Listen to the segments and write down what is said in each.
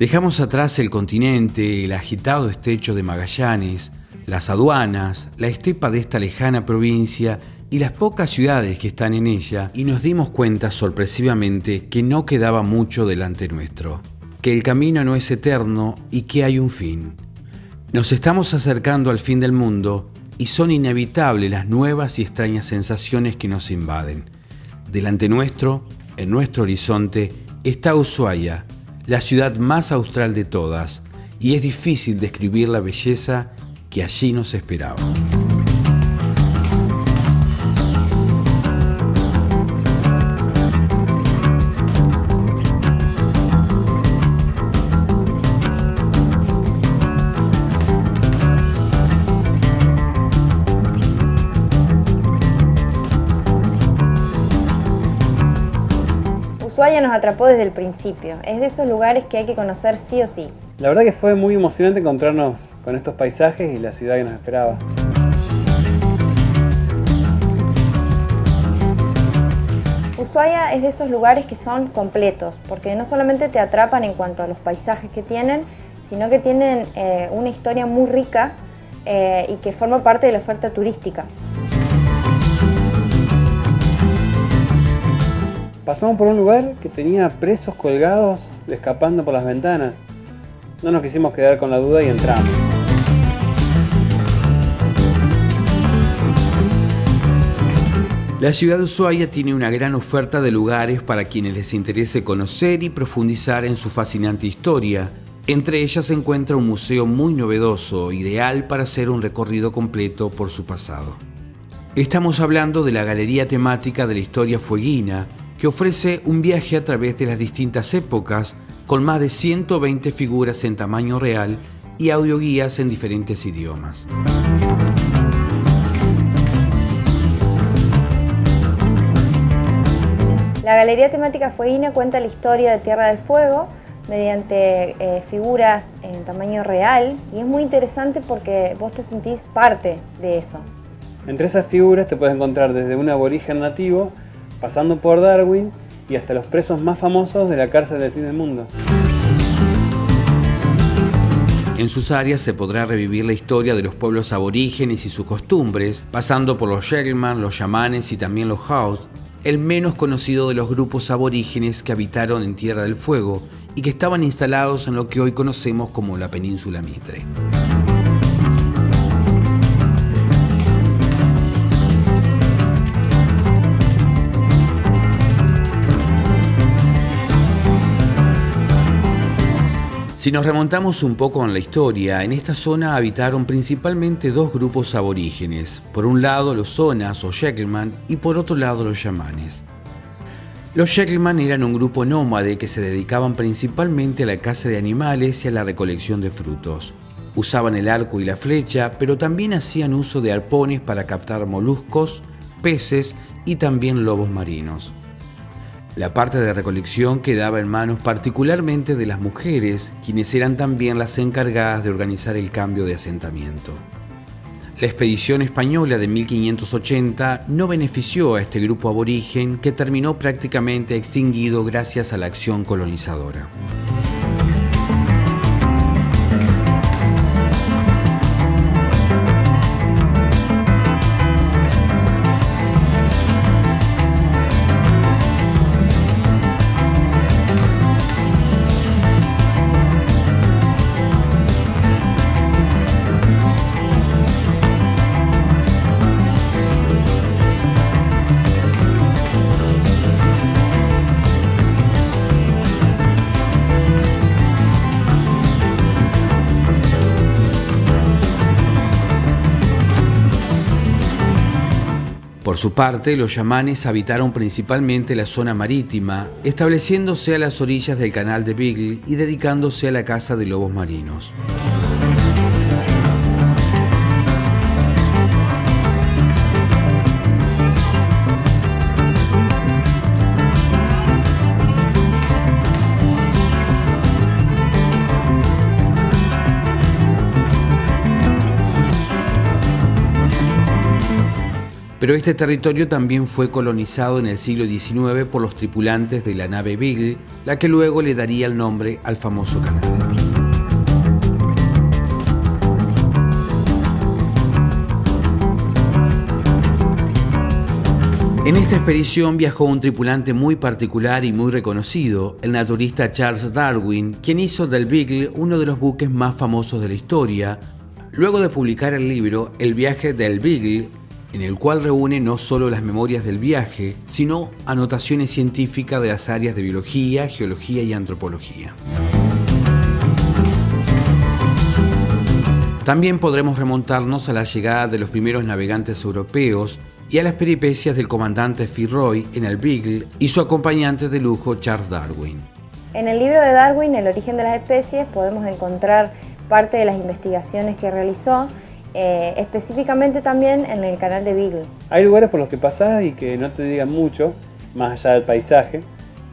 Dejamos atrás el continente, el agitado estrecho de Magallanes, las aduanas, la estepa de esta lejana provincia y las pocas ciudades que están en ella, y nos dimos cuenta sorpresivamente que no quedaba mucho delante nuestro, que el camino no es eterno y que hay un fin. Nos estamos acercando al fin del mundo y son inevitables las nuevas y extrañas sensaciones que nos invaden. Delante nuestro, en nuestro horizonte, está Ushuaia, la ciudad más austral de todas, y es difícil describir la belleza que allí nos esperaba. Ushuaia nos atrapó desde el principio. Es de esos lugares que hay que conocer sí o sí. La verdad que fue muy emocionante encontrarnos con estos paisajes y la ciudad que nos esperaba. Ushuaia es de esos lugares que son completos, porque no solamente te atrapan en cuanto a los paisajes que tienen, sino que tienen una historia muy rica y que forma parte de la oferta turística. Pasamos por un lugar que tenía presos colgados escapando por las ventanas. No nos quisimos quedar con la duda y entramos. La ciudad de Ushuaia tiene una gran oferta de lugares para quienes les interese conocer y profundizar en su fascinante historia. Entre ellas se encuentra un museo muy novedoso, ideal para hacer un recorrido completo por su pasado. Estamos hablando de la Galería Temática de la Historia Fueguina, que ofrece un viaje a través de las distintas épocas, con más de 120 figuras en tamaño real y audioguías en diferentes idiomas. La Galería Temática Fueguina cuenta la historia de Tierra del Fuego mediante figuras en tamaño real, y es muy interesante porque vos te sentís parte de eso. Entre esas figuras te puedes encontrar desde un aborigen nativo, pasando por Darwin y hasta los presos más famosos de la cárcel del fin del mundo. En sus áreas se podrá revivir la historia de los pueblos aborígenes y sus costumbres, pasando por los Shekelman, los Yamanes y también los Haut, el menos conocido de los grupos aborígenes que habitaron en Tierra del Fuego y que estaban instalados en lo que hoy conocemos como la Península Mitre. Si nos remontamos un poco en la historia, en esta zona habitaron principalmente dos grupos aborígenes. Por un lado los Sonas o Shekelman y por otro lado los Yamanes. Los Shekelman eran un grupo nómade que se dedicaban principalmente a la caza de animales y a la recolección de frutos. Usaban el arco y la flecha, pero también hacían uso de arpones para captar moluscos, peces y también lobos marinos. La parte de recolección quedaba en manos particularmente de las mujeres, quienes eran también las encargadas de organizar el cambio de asentamiento. La expedición española de 1580 no benefició a este grupo aborigen, que terminó prácticamente extinguido gracias a la acción colonizadora. Por su parte, los Yamanes habitaron principalmente la zona marítima, estableciéndose a las orillas del canal de Beagle y dedicándose a la caza de lobos marinos. Pero este territorio también fue colonizado en el siglo XIX por los tripulantes de la nave Beagle, la que luego le daría el nombre al famoso canal. En esta expedición viajó un tripulante muy particular y muy reconocido, el naturalista Charles Darwin, quien hizo del Beagle uno de los buques más famosos de la historia, luego de publicar el libro El viaje del Beagle, en el cual reúne no solo las memorias del viaje, sino anotaciones científicas de las áreas de biología, geología y antropología. También podremos remontarnos a la llegada de los primeros navegantes europeos y a las peripecias del comandante Fitzroy en el Beagle y su acompañante de lujo Charles Darwin. En el libro de Darwin, El origen de las especies, podemos encontrar parte de las investigaciones que realizó, específicamente también en el canal de Beagle. Hay lugares por los que pasás y que no te digan mucho, más allá del paisaje,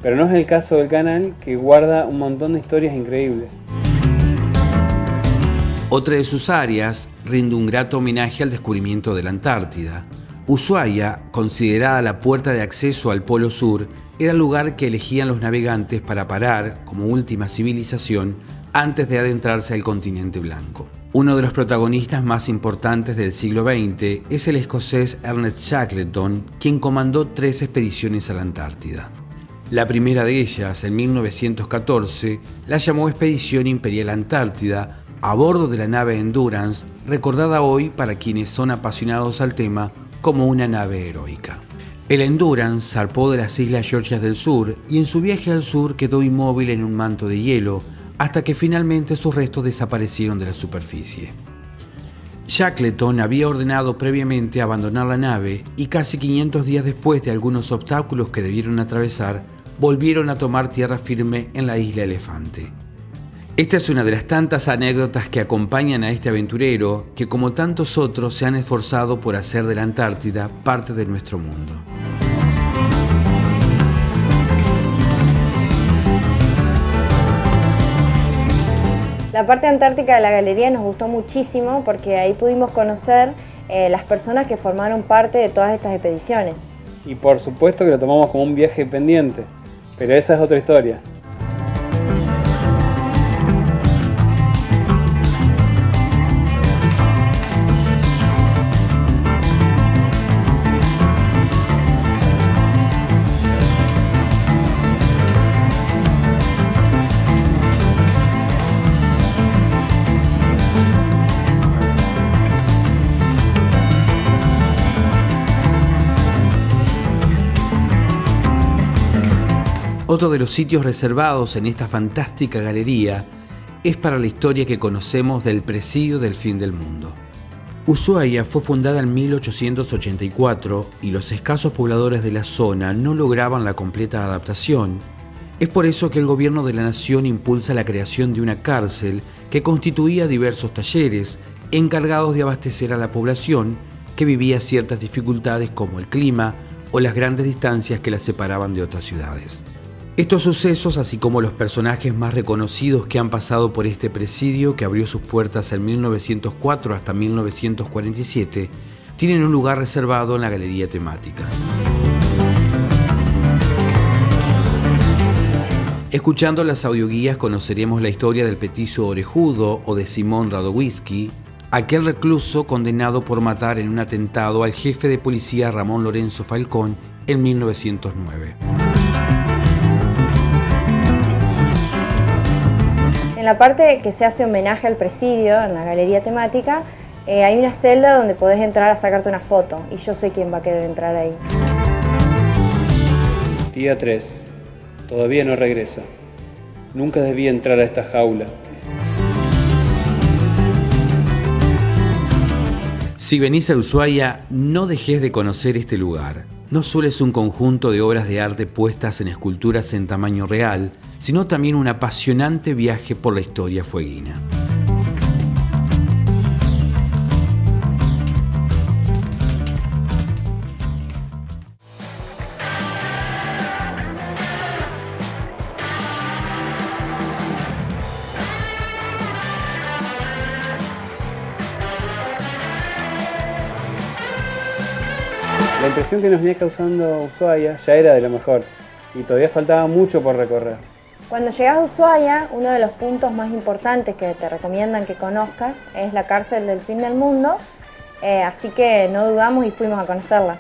pero no es el caso del canal, que guarda un montón de historias increíbles. Otra de sus áreas rinde un grato homenaje al descubrimiento de la Antártida. Ushuaia, considerada la puerta de acceso al Polo Sur, era el lugar que elegían los navegantes para parar como última civilización antes de adentrarse al continente blanco. Uno de los protagonistas más importantes del siglo XX es el escocés Ernest Shackleton, quien comandó 3 expediciones a la Antártida. La primera de ellas, en 1914, la llamó Expedición Imperial Antártida, a bordo de la nave Endurance, recordada hoy para quienes son apasionados al tema como una nave heroica. El Endurance zarpó de las Islas Georgias del Sur y en su viaje al sur quedó inmóvil en un manto de hielo hasta que finalmente sus restos desaparecieron de la superficie. Shackleton había ordenado previamente abandonar la nave y casi 500 días después de algunos obstáculos que debieron atravesar, volvieron a tomar tierra firme en la isla Elefante. Esta es una de las tantas anécdotas que acompañan a este aventurero que, como tantos otros, se han esforzado por hacer de la Antártida parte de nuestro mundo. La parte antártica de la galería nos gustó muchísimo porque ahí pudimos conocer las personas que formaron parte de todas estas expediciones. Y por supuesto que lo tomamos como un viaje pendiente, pero esa es otra historia. Otro de los sitios reservados en esta fantástica galería es para la historia que conocemos del presidio del fin del mundo. Ushuaia fue fundada en 1884 y los escasos pobladores de la zona no lograban la completa adaptación. Es por eso que el gobierno de la nación impulsa la creación de una cárcel que constituía diversos talleres encargados de abastecer a la población que vivía ciertas dificultades como el clima o las grandes distancias que la separaban de otras ciudades. Estos sucesos, así como los personajes más reconocidos que han pasado por este presidio, que abrió sus puertas en 1904 hasta 1947, tienen un lugar reservado en la galería temática. Escuchando las audioguías conoceremos la historia del petiso orejudo o de Simón Radowisky, aquel recluso condenado por matar en un atentado al jefe de policía Ramón Lorenzo Falcón en 1909. En la parte que se hace homenaje al presidio, en la galería temática, hay una celda donde podés entrar a sacarte una foto, y yo sé quién va a querer entrar ahí. Día 3. Todavía no regresa. Nunca debía entrar a esta jaula. Si venís a Ushuaia, no dejes de conocer este lugar. No solo es un conjunto de obras de arte puestas en esculturas en tamaño real, sino también un apasionante viaje por la historia fueguina. La impresión que nos venía causando Ushuaia ya era de lo mejor y todavía faltaba mucho por recorrer. Cuando llegas a Ushuaia, uno de los puntos más importantes que te recomiendan que conozcas es la cárcel del fin del mundo, así que no dudamos y fuimos a conocerla.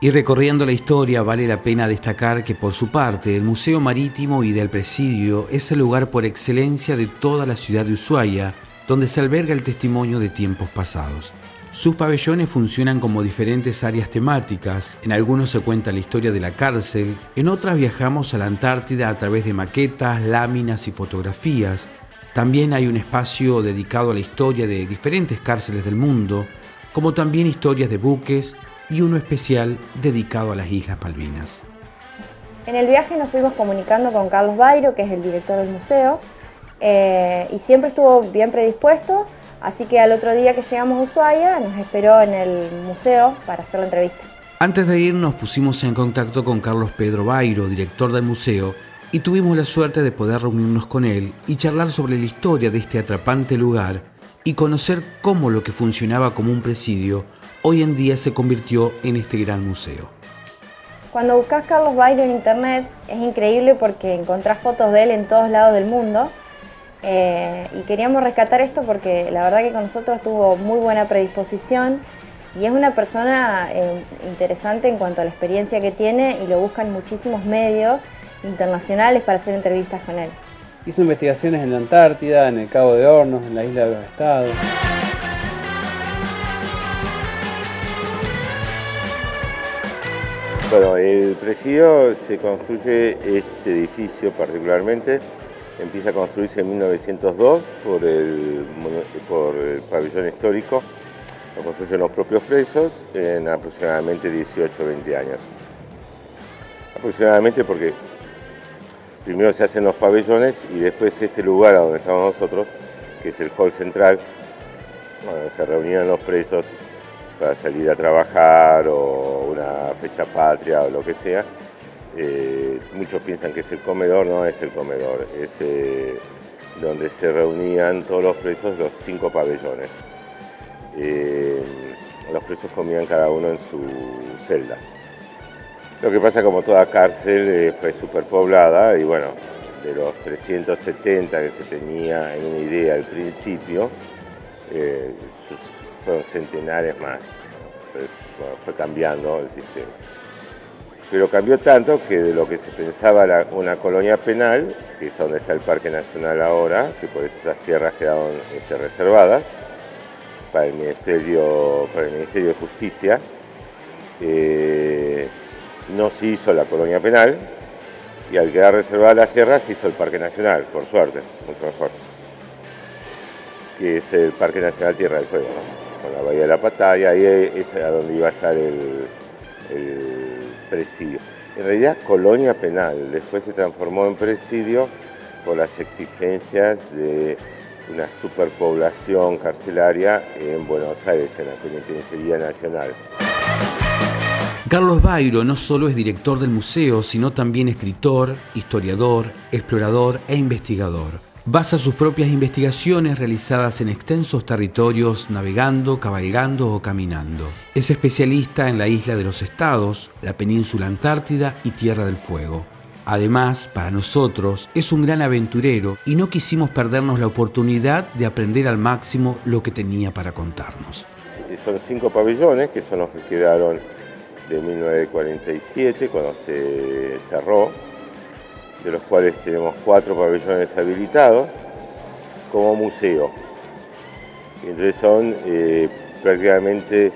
Y recorriendo la historia vale la pena destacar que por su parte el Museo Marítimo y del Presidio es el lugar por excelencia de toda la ciudad de Ushuaia, donde se alberga el testimonio de tiempos pasados. Sus pabellones funcionan como diferentes áreas temáticas, en algunos se cuenta la historia de la cárcel, en otras viajamos a la Antártida a través de maquetas, láminas y fotografías. También hay un espacio dedicado a la historia de diferentes cárceles del mundo, como también historias de buques, y uno especial dedicado a las Islas Malvinas. En el viaje nos fuimos comunicando con Carlos Bairo, que es el director del museo, y siempre estuvo bien predispuesto, así que al otro día que llegamos a Ushuaia nos esperó en el museo para hacer la entrevista. Antes de ir nos pusimos en contacto con Carlos Pedro Bairo, director del museo, y tuvimos la suerte de poder reunirnos con él y charlar sobre la historia de este atrapante lugar y conocer cómo lo que funcionaba como un presidio hoy en día se convirtió en este gran museo. Cuando buscas Carlos Bairo en internet es increíble porque encontrás fotos de él en todos lados del mundo, y queríamos rescatar esto porque la verdad que con nosotros tuvo muy buena predisposición y es una persona interesante en cuanto a la experiencia que tiene y lo buscan muchísimos medios internacionales para hacer entrevistas con él. Hizo investigaciones en la Antártida, en el Cabo de Hornos, en la Isla de los Estados. Bueno, el presidio se construye, este edificio particularmente, empieza a construirse en 1902 por el pabellón histórico. Lo construyen los propios presos en aproximadamente 18 o 20 años. Aproximadamente porque primero se hacen los pabellones y después este lugar a donde estamos nosotros, que es el hall central, donde se reunían los presos para salir a trabajar o una fecha patria o lo que sea. Muchos piensan que es el comedor, no es el comedor, es donde se reunían todos los presos, los 5 pabellones. Los presos comían cada uno en su celda. Lo que pasa, como toda cárcel, fue superpoblada y bueno, de los 370 que se tenía en una idea al principio, fueron centenares más. Entonces, bueno, fue cambiando el sistema. Pero cambió tanto que de lo que se pensaba era una colonia penal, que es donde está el Parque Nacional ahora, que por eso esas tierras quedaron reservadas para el Ministerio de Justicia, no se hizo la colonia penal y al quedar reservadas las tierras se hizo el Parque Nacional, por suerte, mucho mejor, que es el Parque Nacional Tierra del Fuego, ¿no? Con la Bahía de la Pataya, ahí es a donde iba a estar el presidio. En realidad, colonia penal, después se transformó en presidio por las exigencias de una superpoblación carcelaria en Buenos Aires, en la Penitenciaría Nacional. Carlos Bairo no solo es director del museo, sino también escritor, historiador, explorador e investigador. Basa sus propias investigaciones realizadas en extensos territorios, navegando, cabalgando o caminando. Es especialista en la Isla de los Estados, la península Antártida y Tierra del Fuego. Además, para nosotros, es un gran aventurero y no quisimos perdernos la oportunidad de aprender al máximo lo que tenía para contarnos. Son 5 pabellones, que son los que quedaron de 1947, cuando se cerró, de los cuales tenemos 4 pabellones habilitados como museo. Y entonces son prácticamente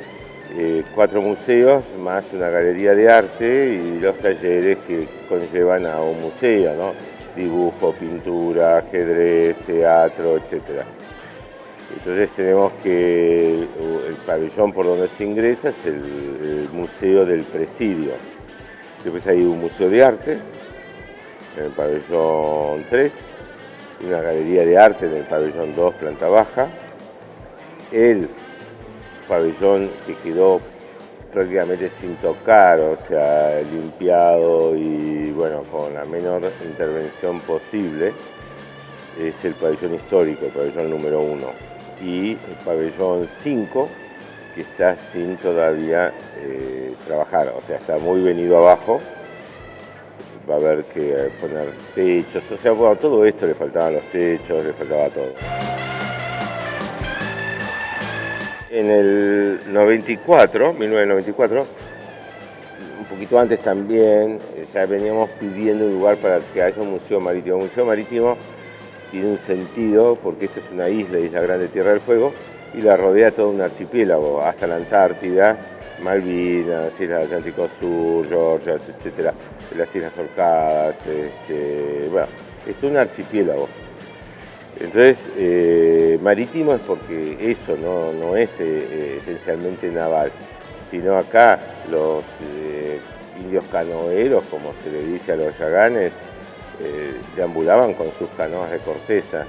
4 museos más una galería de arte y los talleres que conllevan a un museo, ¿no? Dibujo, pintura, ajedrez, teatro, etc. Entonces tenemos que el pabellón por donde se ingresa es el Museo del Presidio. Después hay un museo de arte en el pabellón 3, una galería de arte en el pabellón 2, planta baja. El pabellón que quedó prácticamente sin tocar, o sea, limpiado y bueno, con la menor intervención posible, es el pabellón histórico, el pabellón número 1. Y el pabellón 5, que está sin todavía trabajar, o sea, está muy venido abajo. Va a haber que poner techos, o sea, bueno, todo esto le faltaban los techos, le faltaba todo. En el 1994, un poquito antes también, ya veníamos pidiendo un lugar para que haya un museo marítimo. Un museo marítimo tiene un sentido porque esto es una Isla Grande, Tierra del Fuego, y la rodea todo un archipiélago, hasta la Antártida, Malvinas, Islas Atlántico Sur, Georgia, etcétera, las Islas Orcadas, bueno, es un archipiélago. Entonces, marítimo es porque eso no es esencialmente naval, sino acá los indios canoeros, como se le dice a los yaganes, deambulaban con sus canoas de corteza.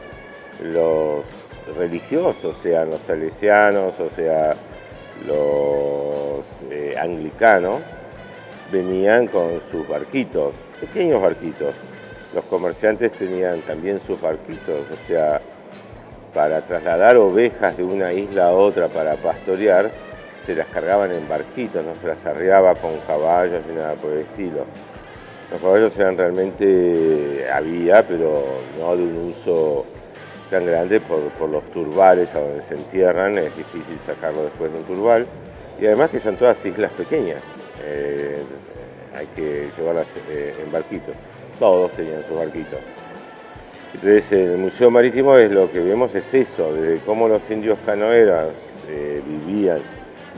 Los religiosos, sean los salesianos, o sea, los anglicanos, venían con sus barquitos, pequeños barquitos. Los comerciantes tenían también sus barquitos, o sea, para trasladar ovejas de una isla a otra para pastorear, se las cargaban en barquitos, no se las arriaba con caballos ni nada por el estilo. Los caballos eran realmente, había, pero no de un uso tan grande por los turbales a donde se entierran, es difícil sacarlo después de un turbal. Y además que son todas islas pequeñas, hay que llevarlas en barquitos. Todos tenían sus barquitos. Entonces, en el Museo Marítimo lo que vemos es eso, de cómo los indios canoeros vivían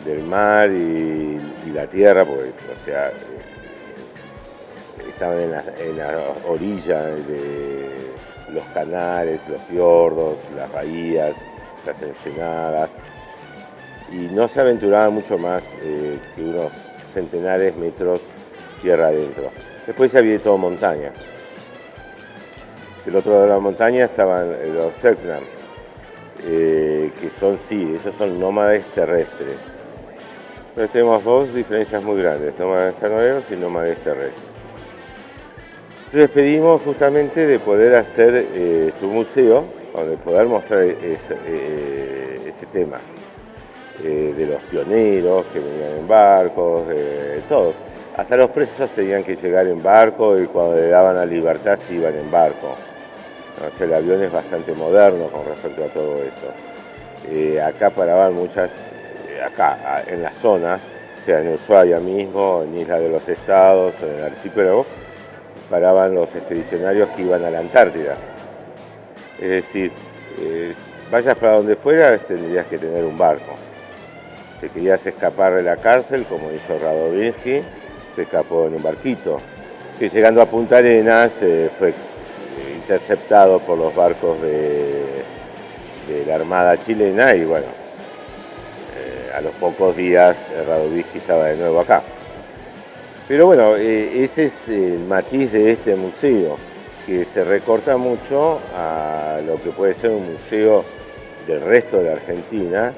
del mar y la tierra, porque, o sea, estaban en la orilla de los canales, los fiordos, las bahías, las ensenadas, y no se aventuraban mucho más que unos centenares metros tierra adentro. Después había todo montaña. Del otro lado de la montaña estaban los Selknam, que son, sí, esos son nómades terrestres. Entonces tenemos dos diferencias muy grandes, nómades canoeros y nómades terrestres. Entonces pedimos justamente de poder hacer un museo donde poder mostrar ese tema, de los pioneros que venían en barcos, todos. Hasta los presos tenían que llegar en barco y cuando le daban la libertad se iban en barco. O sea, el avión es bastante moderno con respecto a todo eso. Acá paraban muchas, acá en la zona, sea en Ushuaia mismo, en Isla de los Estados, en el archipiélago, paraban los expedicionarios que iban a la Antártida. Es decir, vayas para donde fueras tendrías que tener un barco. Te querías escapar de la cárcel, como hizo Radovinsky, se escapó en un barquito, que llegando a Punta Arenas fue interceptado por los barcos de la Armada chilena y bueno, a los pocos días Radovinsky estaba de nuevo acá. Pero bueno, ese es el matiz de este museo, que se recorta mucho a lo que puede ser un museo del resto de la Argentina.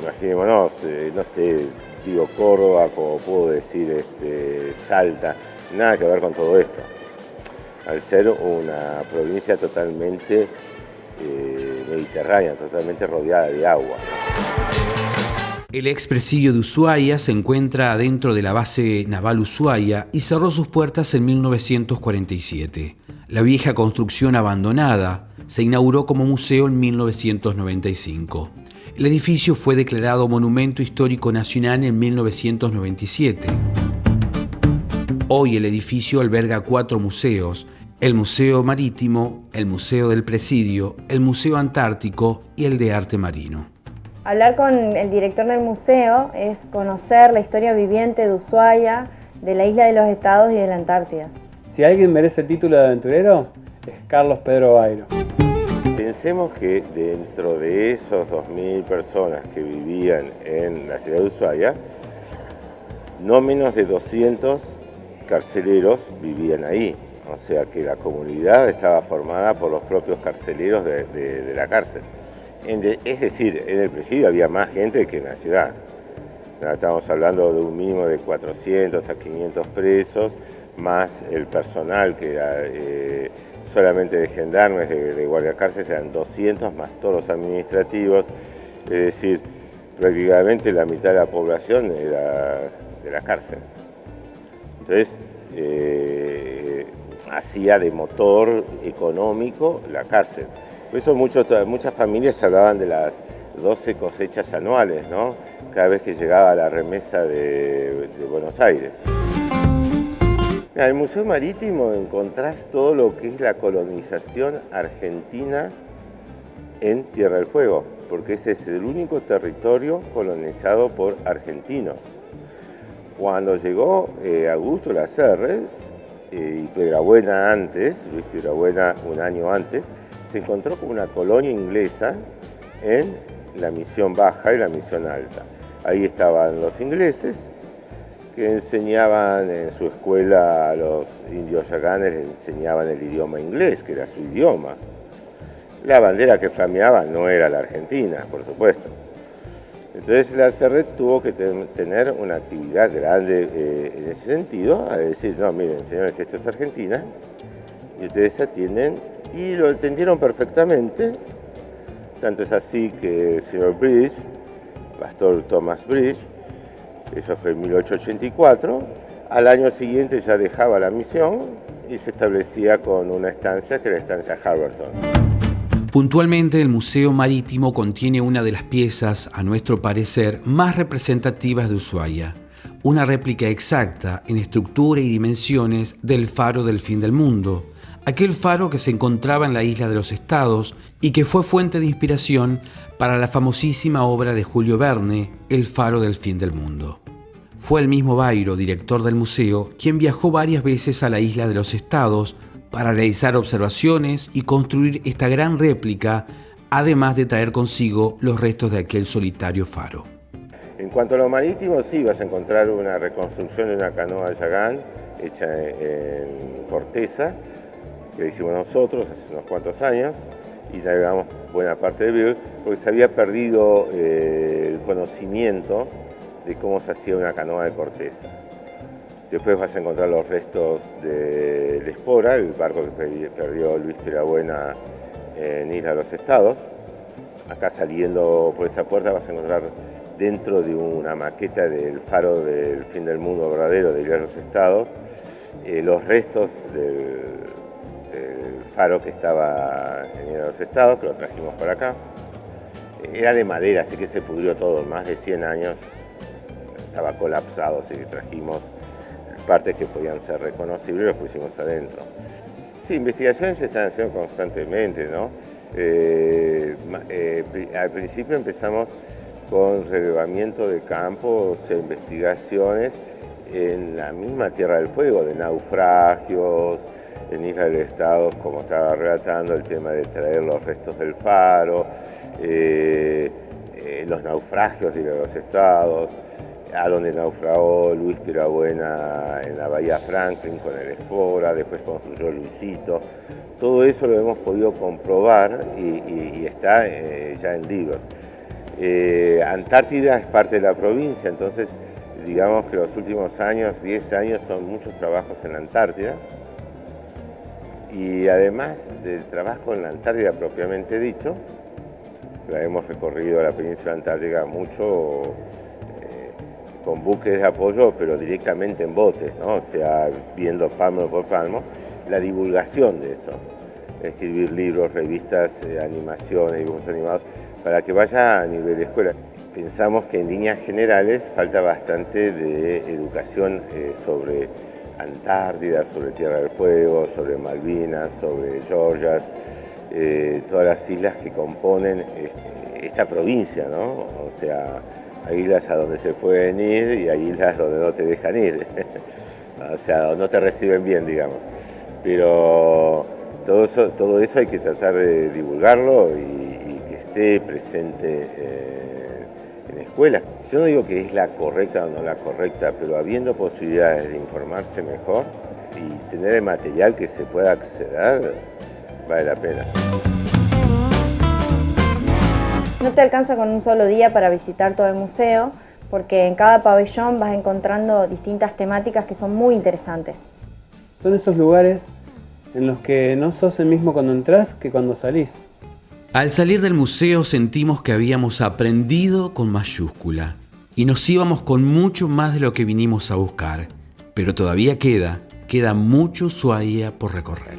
Imaginémonos, no sé, digo Córdoba, como puedo decir Salta, nada que ver con todo esto. Al ser una provincia totalmente mediterránea, totalmente rodeada de agua. El expresidio de Ushuaia se encuentra dentro de la base naval Ushuaia y cerró sus puertas en 1947. La vieja construcción abandonada se inauguró como museo en 1995. El edificio fue declarado Monumento Histórico Nacional en 1997. Hoy el edificio alberga 4 museos: el Museo Marítimo, el Museo del Presidio, el Museo Antártico y el de Arte Marino. Hablar con el director del museo es conocer la historia viviente de Ushuaia, de la Isla de los Estados y de la Antártida. Si alguien merece el título de aventurero, es Carlos Pedro Bairo. Pensemos que dentro de esos 2.000 personas que vivían en la ciudad de Ushuaia, no menos de 200 carceleros vivían ahí. O sea que la comunidad estaba formada por los propios carceleros de la cárcel. Es decir, en el presidio había más gente que en la ciudad. Estamos hablando de un mínimo de 400 a 500 presos, más el personal que era solamente de gendarmes, de guardia cárcel, eran 200, más todos los administrativos. Es decir, prácticamente la mitad de la población era de la cárcel. Entonces, hacía de motor económico la cárcel. Por eso muchas familias hablaban de las 12 cosechas anuales, ¿no? Cada vez que llegaba la remesa de Buenos Aires. En el Museo Marítimo encontrás todo lo que es la colonización argentina en Tierra del Fuego, porque ese es el único territorio colonizado por argentinos. Cuando llegó Augusto Lasserres y Piedrabuena antes, Luis Piedrabuena un año antes, se encontró con una colonia inglesa en la Misión Baja y la Misión Alta. Ahí estaban los ingleses, que enseñaban en su escuela a los indios yaganes, les enseñaban el idioma inglés, que era su idioma. La bandera que flameaba no era la Argentina, por supuesto. Entonces Lasserres tuvo que tener una actividad grande en ese sentido, a decir, no, miren, señores, esto es Argentina, y ustedes atienden, y lo entendieron perfectamente. Tanto es así que el señor Bridge, Pastor Thomas Bridge, eso fue en 1884, al año siguiente ya dejaba la misión y se establecía con una estancia que era la estancia Harberton. Puntualmente, el Museo Marítimo contiene una de las piezas, a nuestro parecer, más representativas de Ushuaia, una réplica exacta en estructura y dimensiones del faro del fin del mundo, aquel faro que se encontraba en la Isla de los Estados y que fue fuente de inspiración para la famosísima obra de Julio Verne, El faro del fin del mundo. Fue el mismo Bairo, director del museo, quien viajó varias veces a la Isla de los Estados para realizar observaciones y construir esta gran réplica, además de traer consigo los restos de aquel solitario faro. En cuanto a lo marítimo, sí, vas a encontrar una reconstrucción de una canoa Yagán hecha en Corteza, que hicimos nosotros hace unos cuantos años, y navegamos buena parte de Beagle, porque se había perdido el conocimiento de cómo se hacía una canoa de Corteza. Después vas a encontrar los restos de La Espora, el barco que perdió Luis Piedrabuena en Isla de los Estados. Acá saliendo por esa puerta vas a encontrar dentro de una maqueta del faro del fin del mundo verdadero de Isla de los Estados, los restos del faro que estaba en Isla de los Estados, que lo trajimos para acá. Era de madera, así que se pudrió todo, más de 100 años, estaba colapsado, así que trajimos partes que podían ser reconocibles y los pusimos adentro. Sí, investigaciones se están haciendo constantemente, ¿no? Al principio empezamos con relevamiento de campos e investigaciones en la misma Tierra del Fuego, de naufragios, en Isla del Estado, como estaba relatando, el tema de traer los restos del faro, los naufragios de Isla de los Estados, a donde naufragó Luis Piedrabuena en la Bahía Franklin con el Espora, después construyó Luisito. Todo eso lo hemos podido comprobar y está ya en libros. Antártida es parte de la provincia, entonces digamos que los últimos años, 10 años, son muchos trabajos en la Antártida. Y además del trabajo en la Antártida propiamente dicho, la hemos recorrido la península antártica mucho con buques de apoyo, pero directamente en botes, ¿no? O sea, viendo palmo por palmo, la divulgación de eso. Escribir libros, revistas, animaciones, dibujos animados, para que vaya a nivel de escuela. Pensamos que en líneas generales falta bastante de educación sobre Antártida, sobre Tierra del Fuego, sobre Malvinas, sobre Georgias, todas las islas que componen esta provincia, ¿no? O sea, hay islas a donde se pueden ir y hay islas donde no te dejan ir, o sea, no te reciben bien, digamos. Pero todo eso hay que tratar de divulgarlo y que esté presente en escuelas. Yo no digo que es la correcta o no la correcta, pero habiendo posibilidades de informarse mejor y tener el material que se pueda acceder, vale la pena. No te alcanza con un solo día para visitar todo el museo, porque en cada pabellón vas encontrando distintas temáticas que son muy interesantes. Son esos lugares en los que no sos el mismo cuando entras que cuando salís. Al salir del museo sentimos que habíamos aprendido con mayúscula y nos íbamos con mucho más de lo que vinimos a buscar, pero todavía queda mucho Ushuaia por recorrer.